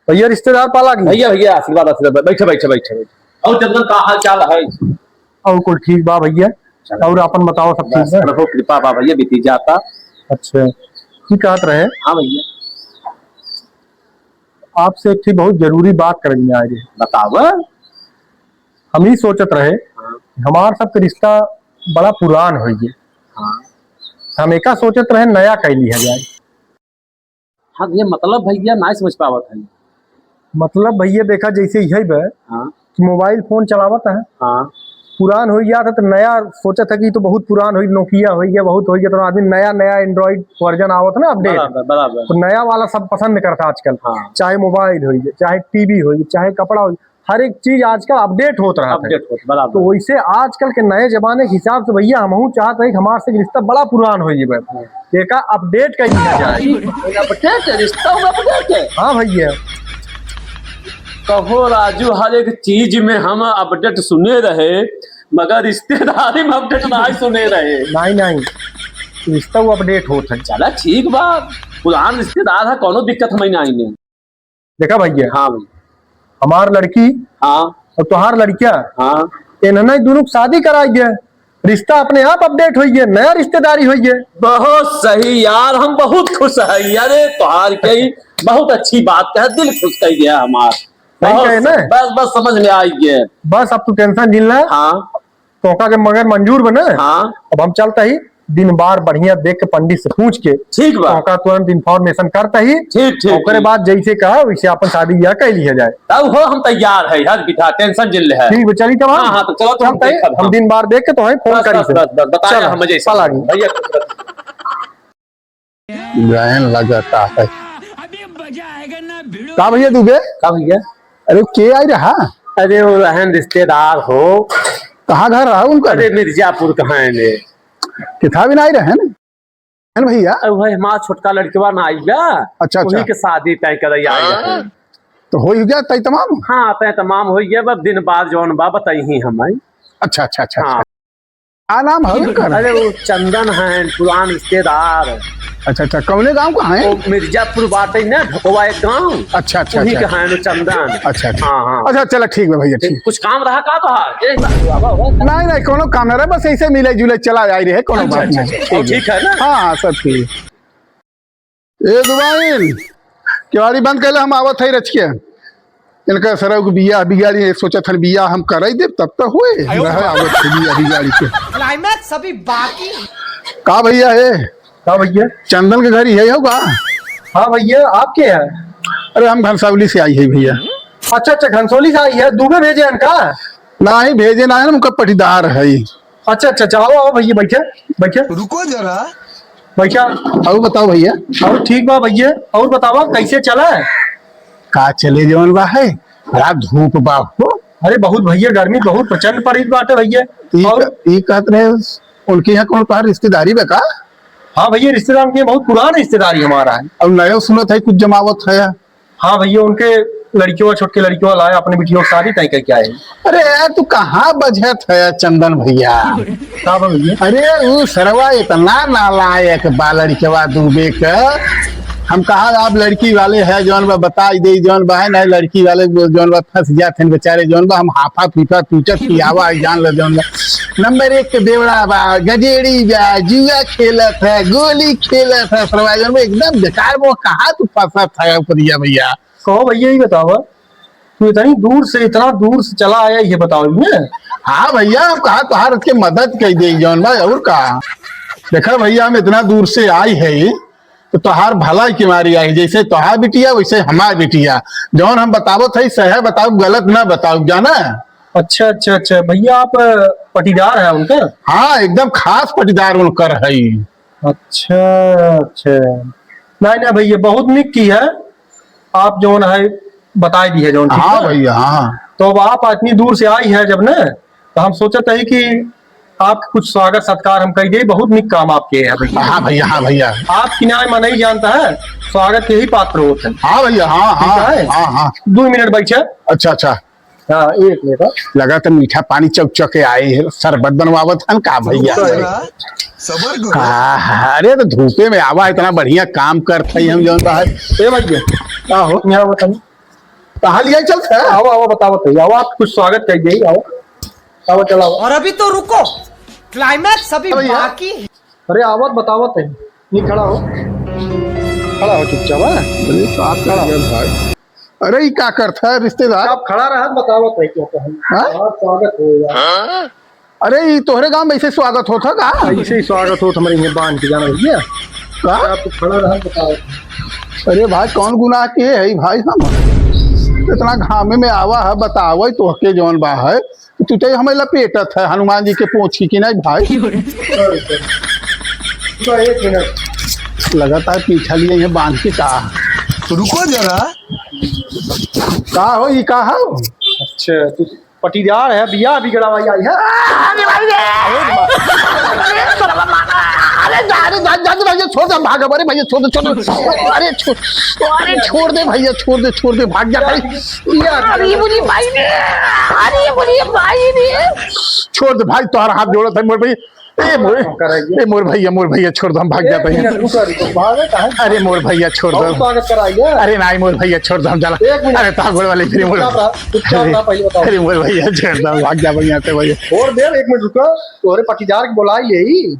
भैया रिश्तेदार पाला गया। भैया भैया आशीर्वाद आशीर्वाद, बैठे बैठे बैठे बैठे। और चंदन का हाल चाल है? और कुल ठीक बा भैया। और अपन बताओ सब ठीक है? प्रभु कृपा बा भैया, बीती जाता। अच्छा की कहत रहे? हाँ भैया आपसे एक बहुत जरूरी बात करनी आ रही है। बताओ। हम ही सोचत रहे हमार सबके रिश्ता बड़ा पुरान हो गया। हाँ हम एका सोचत रहे नया कैली है जाए। हाँ ये मतलब भैया ना समझ पावत है। मतलब भैया देखा जैसे यही बे हाँ कि मोबाइल फोन चलावत है, हाँ पुरान हो गया था तो नया सोचा था कि तो बहुत पुरान हो नोकिया हो गया, बहुत हो गया तो आदमी नया नया एंड्रॉइड वर्जन आवत ना अपडेट, बराबर बराबर। तो नया वाला सब पसंद करता आजकल। हाँ। चाहे मोबाइल हो चाहे टीवी हो चाहे कपड़ा हो, हर एक चीज आजकल अपडेट होत रहा है। बराबर। तो वैसे आजकल के नए जमाने के हिसाब से भैया हम चाहते हैं कि हमारे से रिश्ता बड़ा पुरान हो जाए, एक अपडेट कर दिया जाए। अपडेट रिश्ता अपडेट है। हाँ भैया कहो राजू, हर एक चीज में हम अपडेट सुने रहे मगर रिश्तेदारी में अपडेट नहीं सुने रहे। नहीं रिश्ता वो अपडेट होता है। चला ठीक बा, पुरान रिश्तेदार है, कोनो दिक्कत हमें नहीं। देखा भैया। हाँ भैया। हमार लड़की हाँ और तुहार लड़किया, हाँ इन्होंने दोनों शादी कराई गया, रिश्ता अपने आप अपडेट हो गया, नया रिश्तेदारी हो गया। बहुत सही यार, हम बहुत खुश है यार। तुहार के बहुत अच्छी बात कह, दिल खुश कर गया हमार। बस बस समझ में आई गया। बस अब तू टेंशन झील ले। हाँ तोका के मगर मंजूर बने। हाँ अब हम चलता ही दिन बार बढ़िया देख के पंडित से पूछ के ठीक बा, तोका तुरंत इन्फॉर्मेशन करता ही। ठीक ठीक। ओकरे बाद जैसे कहा वैसे अपन शादी ब्याह कर लिया जाए। तब हो हम तैयार है हर बिठा, टेंशन जिल है। ठीक चली तब। हाँ हाँ तो चलो तो हम दिन बार देख के तो फोन करी से बताया हम मजे भैया। ब्रायन लगाता है का भैया दुबे? का भैया? अरे के आई रहा? अरे वो रहन रिश्तेदार हो। कहाँ घर रहा उनका? अरे मिर्जापुर कहाँ है? किथा भी नहीं रहे ना भैया? भाई हमारा छोटका लड़कवा ना आई गया। अच्छा उन्हीं के शादी तय कर आई। तो हो गया तय तमाम? हाँ तय तमाम हो गया, बस दिन बाद जौन बा बताई हमें। अच्छा अच्छा अच्छा। हाँ। क्या नाम है उनका? अरे वो चंदन है, पुरान रिश्तेदार। अच्छा अच्छा। कौने गांव का है? मिर्जापुर बाटे ना, ढकोवा एक गांव। अच्छा अच्छा उन्हीं का है चंदन। अच्छा अच्छा। हाँ हाँ। अच्छा चलो ठीक है भैया, ठीक। कुछ काम रहा का? तो नहीं कोनो काम ना रहे, बस ऐसे मिले जुले चला आई रहे, कोनो बात नहीं। ठीक है ना? हाँ सब ठीक। ए दुबाइन केवाड़ी बंद कर ले, हम आवत है रच के। इनका सरव को बिया बिगाड़ी सोचा था बिया हम कराई दे, तब तक हुए आवत बिया बिगाड़ी के क्लाइमैक्स अभी बाकी। का भैया है? का भैया? चंदन के घर ही है होगा? हाँ भैया आपके है? अरे हम घनसावली से आई है भैया। अच्छा अच्छा घनसोली से आई है। दुबे भेजे इनका? नहीं भेजे ना है, उनका पटीदार है। अच्छा अच्छा जाओ आओ भैया, बैठे बैठे। रुको जरा बैठा। और बताओ भैया। और ठीक बा भैया। और बताओ कैसे चला है? का चले जवन बा है, बड़ा धूप बा हो। अरे बहुत भैया गर्मी बहुत प्रचंड पड़ी बाटे भैया। और ये कहते रहे उनके यहाँ कौन कहा रिश्तेदारी बे का? हाँ भैया रिश्तेदार के बहुत पुराना रिश्तेदारी हमारा है। और नया सुनत है कुछ जमावत है। हाँ भैया उनके लड़कियों छोटके लड़कियों लाए अपने बिटियों की शादी तय करके आए। अरे यार तू कहाँ बजत है चंदन भैया? का भैया? अरे वो सरवा इतना नालायक बा लड़केवा दुबे का। हम कहा आप लड़की वाले है जौन बा बताई दे, जौन बा है ना लड़की वाले जौन बा फंस जाते हैं बेचारे, जौन बा हम हाफा फीफा पूछत की आवा जान ले जौन बा नंबर 1 के बेवड़ा बा, गजेड़ी बा, जुआ खेलत है, गोली खेलत है, सरवा जौन बा एकदम बेकार। वो कहाँ तू फंसत है ऊपरिया भैया? कहो भैया ये बताओ तू इतनी इतना दूर से चला आया, ये बताओ ना। हाँ भैया हम कहा तुहार के मदद कर दे जौन बा। और कहा देखा भैया हम इतना दूर से आई है तो तुहार भलाई की मारी आई, जैसे तुहार बिटिया वैसे हमार बिटिया। जौन हम बतावो थे सही बताओ, गलत ना बताओ जाना। अच्छा अच्छा अच्छा भैया आप पटीदार है उनका? हाँ एकदम खास पटीदार उनकर है। अच्छा अच्छा। नहीं ना भैया बहुत निक की है आप जौन है बताई दी है जौन। हाँ भैया हाँ। तो अब आप इतनी दूर से आई है जब न, तो हम सोचते है कि आपके कुछ स्वागत सत्कार हम कर दे। बहुत निक काम आपके है भैया। हाँ भैया हाँ भैया। आप किनारे में नहीं जानता है, स्वागत के ही पात्र होते हैं। हाँ भैया हाँ हाँ हाँ हाँ। 2 मिनट बैठे। अच्छा अच्छा। हाँ 1 मिनट। लगा तो मीठा पानी चौक चौके आए शरबत बनवावत हन का भैया? सबर करो। अरे तो धूपे में आवा इतना बढ़िया काम करते हम जौन बा है। ए भैया हो यहाँ बताइए कहाँ लिया चलते है? आओ आओ बताओ तो आओ, आप कुछ स्वागत कर गई, आओ आओ चलाओ। और अभी तो रुको, क्लाइमैक्स अभी अबे यार। बाकी है। अरे आवत बतावत है, नहीं खड़ा हो चुपचाप। अरे का कर गया भाई? अरे ये क्या करता है रिश्तेदार? आप खड़ा रहा बतावत है क्या कहें। हाँ? स्वागत हो यार। अरे ये तोहरे गांव में ऐसे स्वागत होता का? ऐसे ही स्वागत हो हमारे यहाँ बांध के जाना भैया। का? आप तो खड़ा रहा बताओ। अरे भाई कौन गुनाह किए है भाई? हम इतना घामे में आवा है बतावे तो के जौन बा है तू तो हमें लपेटत है हनुमान जी के पोछी की नहीं भाई? तो एक मिनट लगातार पीछा लिए हैं बांध के का तो रुको जरा। हो ये का हो? अच्छा तू पटीदार है, बिया बिगड़ा हुआ आई है। अरे जा भैया छोड़ दे भाग। अरे भैया छोड़ दे अरे छोड़ दे भैया छोड़ दे भाग जा भाई। अरे बोलिए भाई ने छोड़ दे भाई तोहर हाथ जोड़त है मोर भाई। मोर भैया छोड़ दो हम भाग जाते हैं। अरे मोर भैया छोड़ दो। स्वागत कराइए। अरे नहीं मोर भैया छोड़ दो हम जाला। अरे तागोड़ वाले फिर मोर अरे मोर भैया छोड़ दो भाग जा भैया से भैया। और देर एक मिनट रुको, तोरे पटीदार के बुला ही ले।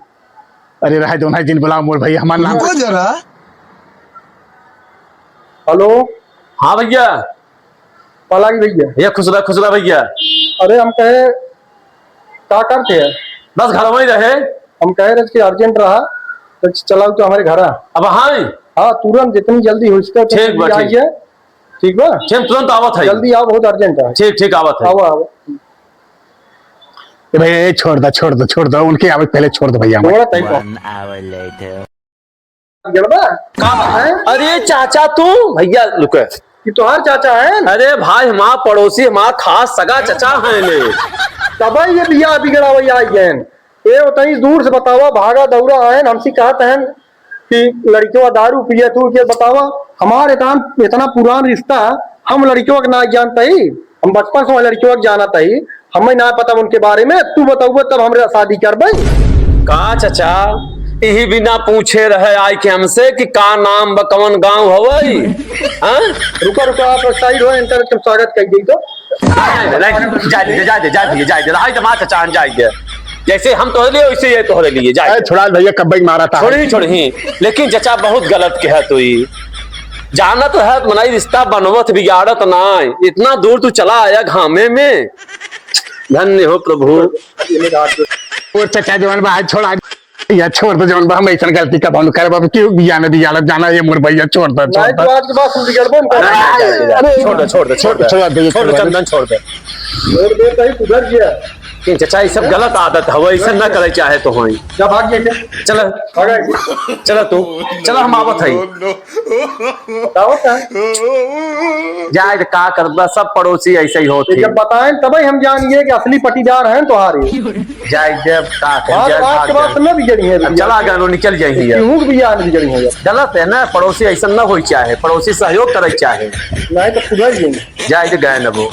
अरे रह दो ना दिन बुलाओ मोर भैया हमारा नाम। रुको जरा। हेलो हाँ भैया। पाला की भैया। भैया खुश रहा भैया। अरे हम कहे क्या करते हैं, बस घर में ही रहे। हम कह रहे कि अर्जेंट रहा तो चलाओ तो हमारे घर आ। अब हाँ हाँ तुरंत जितनी जल्दी हो सके ठीक बा, ठीक। आइए। ठीक बा, तुरंत आवत है। जल्दी आओ, बहुत अर्जेंट है। ठीक आवत है। आओ आओ भैया छोड़ दो उनके आवे पहले छोड़ दो भैया। थोड़ा टाइम गड़बा का है? अरे चाचा तू भैया रुको। कि तोहार चाचा है। अरे भाई हमारा पड़ोसी हमारा खास सगा चचा है ले। तब ये बिया बिगड़ा हुआ आई है। ये उतनी दूर से बतावा, भागा दौड़ा आए हमसे कहते हैं कि लड़कियों दारू पिए तू के बतावा। हमारे इतना पुराना रिश्ता, हम लड़कियों का ना जानता ही, हम बचपन से लड़कियों का जानता ही, हमें ना पता उनके बारे में। तू बताऊ तब हम शादी करबे का चचा यही बिना पूछे रहे आई के हमसे कि का नाम ब कौन गाँव हवई। रुका आप साइड हो, इंटर स्वागत कर दी तो जाए जैसे हम तोहरे लिए वैसे ये तोहरे लिए जाए। छोड़ा भैया कब्बई मारा था। छोड़ी लेकिन चचा बहुत गलत के है तू जाना तो है मनाई रिश्ता बनवत बिगाड़त ना। इतना दूर तू चला आया घामे में, धन्य हो प्रभु। वो चचा जवान बा छोड़ा या छोड़ दो जवान बा। हम ऐसा गलती का भानु करे बाबू क्यों बिया ने दिया जाना ये मोर भैया छोड़ दो। आज के बाद छोड़ दे चंदन छोड़ दे। उधर गया चचा ये सब गलत आदत है, ऐसा न करे चाहे तो हो। जब भाग गए चल तू चल हम आवत है। जाए का कर सब पड़ोसी ऐसे ही होते। जब बताएं तभी हम जानिए कि असली पटीदार हैं तुम्हारे। जाए जब बात न बिगड़ी है, चला गया निकल जाएंगे। बिगड़ी है, गलत है ना। पड़ोसी ऐसा न हो चाहे, पड़ोसी सहयोग करे चाहे। नहीं तो सुधर जाएंगे। जाए गए न वो।